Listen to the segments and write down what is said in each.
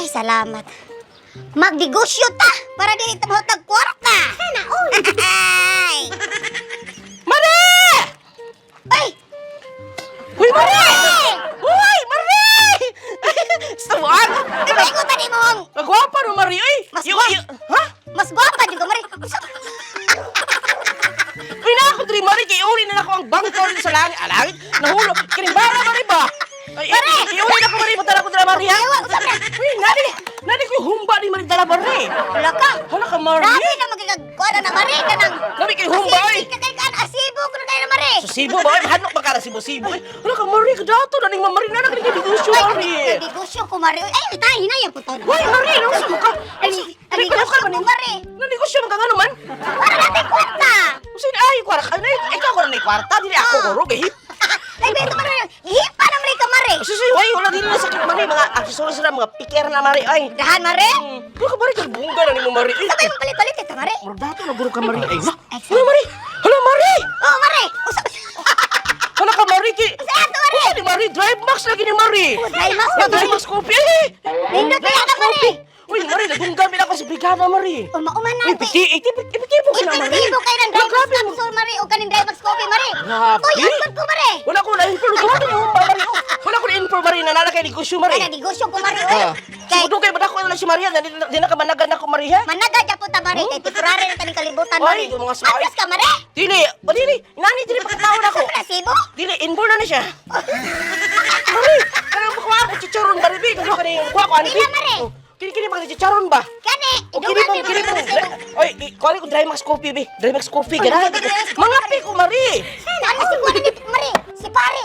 salamat. Magdegosyo ta para di tamhotag kwarta. Sana all. Ay. Mari! Ay. Uy, Mari! Uy, Mari! Sawag! Ay ko tani mo. Nagwapa no, Mari. Uy! Mas Ha? Mas gwapa juga mari. Uy, na ako, Dri, Mari. Kaya uli na ako ang bangkol sa langit. Alangit? Nahulog. Kinimbara, Mari ba? Ay, Mari! iuli na ako, Mari. Matala ko dala, Mari, ha? Ewa, usap na. Uy, nani ko yung humba ni Mari dala, Mari. Wala ka. Hala ka, Mari. Dami na magkakakuha na mari ka nang. Nami kay humba, ay. Kasi kay kan asibo ko na kayo na mari. Sa Cebu ba? Ay, mahanok ba ka na Cebu? Ay, hala ka, Mari. Kadato na ning mamari na nakaligay dito siya, Mari. Ay, negosyo ko mari. Ay, tayo na yan po to. Uy, Mari, ano sa mukha? Ay, negosyo ko mari. Nanegosyo man ka nga naman. Para natin kwarta. Kasi ay, kwarta. Ay, ikaw ko na may kwarta. Dili ako kurog, eh. Ay, beto mari. Hipa na mari ka mari. Susi, ay, wala din na sakit, Mari. Mga aksesoris na, mga piker na, Mari. Ay, Dahan mari. ano ka, Mari? Karbunga na ni mo, Mari. Ay, Sabay mo palit-palit ito mari. Mordato na guro ka, Mari. Ay, ha? Ay, Hala, Mari! Hala, Mari! Oh, mari. Usap. Hala ka, Mari! Sa ato mari. Oh, ni Mari! Drive Max lagi ni Mari! Oh, Drive Max Na, na, Drive Mari. Max coffee! Eh! Nindot na yata mari. Uy, Mari, nagunggamin ako sa brigada, Mari! Umauman Uy, natin. ipitibo ka na, Mari! Ipitibo kayo ng Hala, Drive Max grabe, capsule mari o kanin Drive Max coffee mari. Grabe. Uy, angkot ko mari. Wala ko na-info. Grabe yung humba, Mari! Oh, wala ko na-info, Mari, na nalakay negosyo, Mari! Ay, negosyo ko mari. Uy. Ah. Kay Sudo kayo, badako na si Maria. Di na ka managan ako, Maria. managa dya po ta mari. Kay temporary na taning kalibutan Ay, mari. mga sway. Atlas ka mari. Dili, dili. Nani, dili pagkataon ako. Sa Cebu. Dili, inborn na siya. Mari, kanang makuha ako chicharon, Mari. Kano ka na kuha ko, ano, Dila, Mari. Kini mga chicharon ba? Kani. O kini mo. Oy, kuha ko Dry Max Coffee, be. Dry Max Coffee, ganahan. Mga pi ko, Mari. Ano si kuha ni mari? Si pare.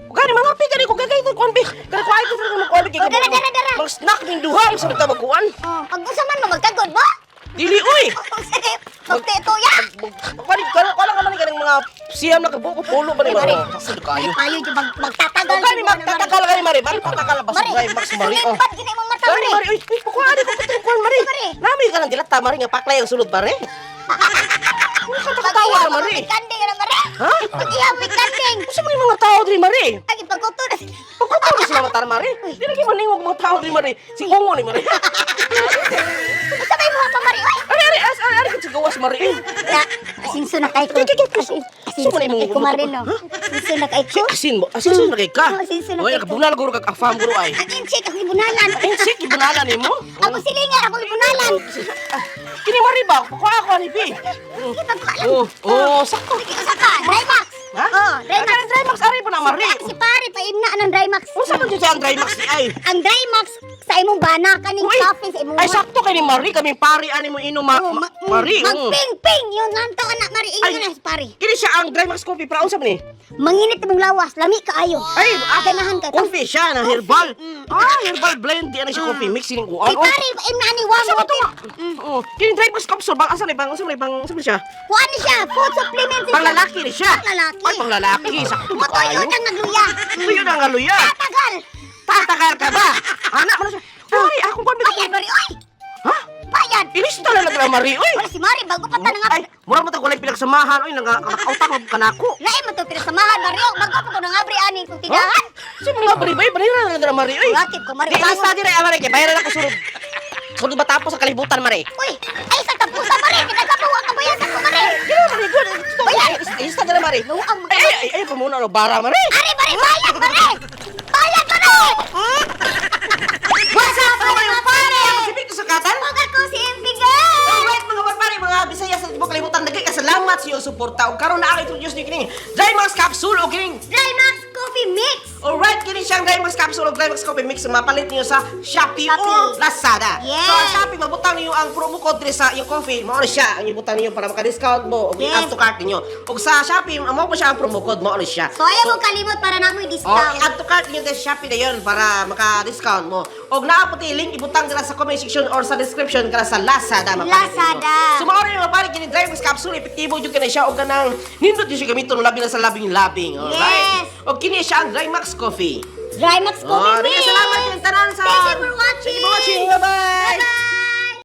Gani, mga pi, gani ko gagay ito, kuhan, be. Gani ko ay ko rin mga kuhan, be. O, dara. Mga snack ng duha, sa mga tabaguan. Oh, pag usaman mo magkagod mo. Dili, uy. Sige. Magtituya. Wala ka man ng mga siyam na kabuko, pulo ba ni Mari? Kasi kayo. Tayo yung magtatagal. O gani, magtatagal ka ni Mari. Mari, patatagal ba sa Dry Max, Mari? Oh. Sulipat gini mong mata Gani, Mari. Uy, pakuha ko kutukuan, Mari. Mari. Nami ka ng dilata, Mari, nga paklay ang sulod, Mari. Ano ka nakatawa na, Mari? Kanding na mari. Ha? Pag-ihapit kanding. Gusto mo yung mga tao, Dri, Mari? Ay, pagkuto na. Pagkatawa na sila matar, Mari. Di lagi maningog mga tao, Dri, Mari. Si Hongo ni Mari. Sabay mo pa mari. Ay. Ari ka sa gawas, Mari. Ya, asinso na kay ko. Asinso na kay ko mari no. Asinso na kay ko. Asin mo. Asin na kay ka. Asin na Oy, kay ko. nakabunal guro kag afam guro ay. Ang insik ako ibunalan. Insik ibunalan nimo. Ako silingan ako ibunalan. Kini Mari ba? Kuha ako ani bi. Oh, sakto. Isa ka, Drymax. Ha? Oh, Drymax. Dry Max. Dry Max ari po na Mari. Si pare pa imna ng Drymax. Unsa man jud ang Dry Max ni ay? Ang Drymax sa imong bana kaning Uy, coffee sa imong. ay sakto kay ni Mari kami pari ani mo ino Mari. Magping-ping yun nanto anak mari inyo Ay. na si pare. Kini siya ang Dry Max coffee para unsa man ni? Manginit mong lawas, lami kaayo. Ay, ganahan ka. coffee siya na herbal. Herbal blend di ana siya coffee mixing ko. Ay pare imna ni wa Asa mo. ba to? Oh, kini Dry Max capsule bang asa ni bang unsa man bang siya? Kuha ni siya, food supplement siya. Panglalaki ni siya. Panglalaki. Ay, panglalaki. Sakto ba Matuyo kayo? nang nagluya. Tuyo na nga luya. Tatagal. Tatagal ka ba? Anak mo na siya. Ay, akong kwan Bayad mari oy. Ha? Bayad. Ilista na lang Mari. Uy. Wala si Mari bago pa ta nga. Ay, mura mo ta kulay pinagsamahan. Uy, nakautang ka na ako. Lain mo to pinasamahan Mario. Bago pa ko nang abri ani kung tindahan. Si mga baribay, barira na lang Mari. Uy. Wakit ko Mari. Di ilista din ay Mari. Kaya bayaran ako sunod. Sunod ba tapos sa kalibutan, Mari? Uy, ay sa tapusa Mari. Kinagabawa ka bayasan ko Mari. Kaya Mari, good. Bayan. Ilista din Mari. Luang mga. Ay, pamuna no, bara, Mari. Ari Mari, bayad Mari. Bayad Mari. What's up, mga pare? Ako si Victor Sakatan. Huwag ako si Embigan. Alright mga pare, mga Bisaya sa tibok kalibutan, nagay kasalamat sa iyong suporta. O karon na introduce niyo kining Dry Max Capsule o kining Drymax Coffee Mix. alright, kini siyang Dry Max Capsule o Dry Max Coffee Mix mapalit niyo sa Shopee o Lazada. Yes. So, sa Shopee, mabutang niyo ang promo code diri sa iyong coffee. Mao na siya ang ibutang niyo para maka-discount mo o Yes. i-add to cart niyo. O sa Shopee, mao po siya ang promo code, mao na siya. So ayaw mo kalimot para na mo O, i-discount. i-add to cart niyo sa Shopee na yun para maka-discount mo. O, naaputi link, ibutang dira sa comment section or sa description kara sa Lazada. mapalit ninyo. Lazada. So, mao rin mapari kini Dry Max Capsule, epektibo jud kini siya o kanang nindot jud siya gamiton labi na sa labing-labing. Alright? Yes. O kini siya ang Dry Max Coffee. Drymax Coffee Oh, Mix. salamat yung tanan sa... Thank you for watching. Thank you for watching. Bye-bye. Bye-bye.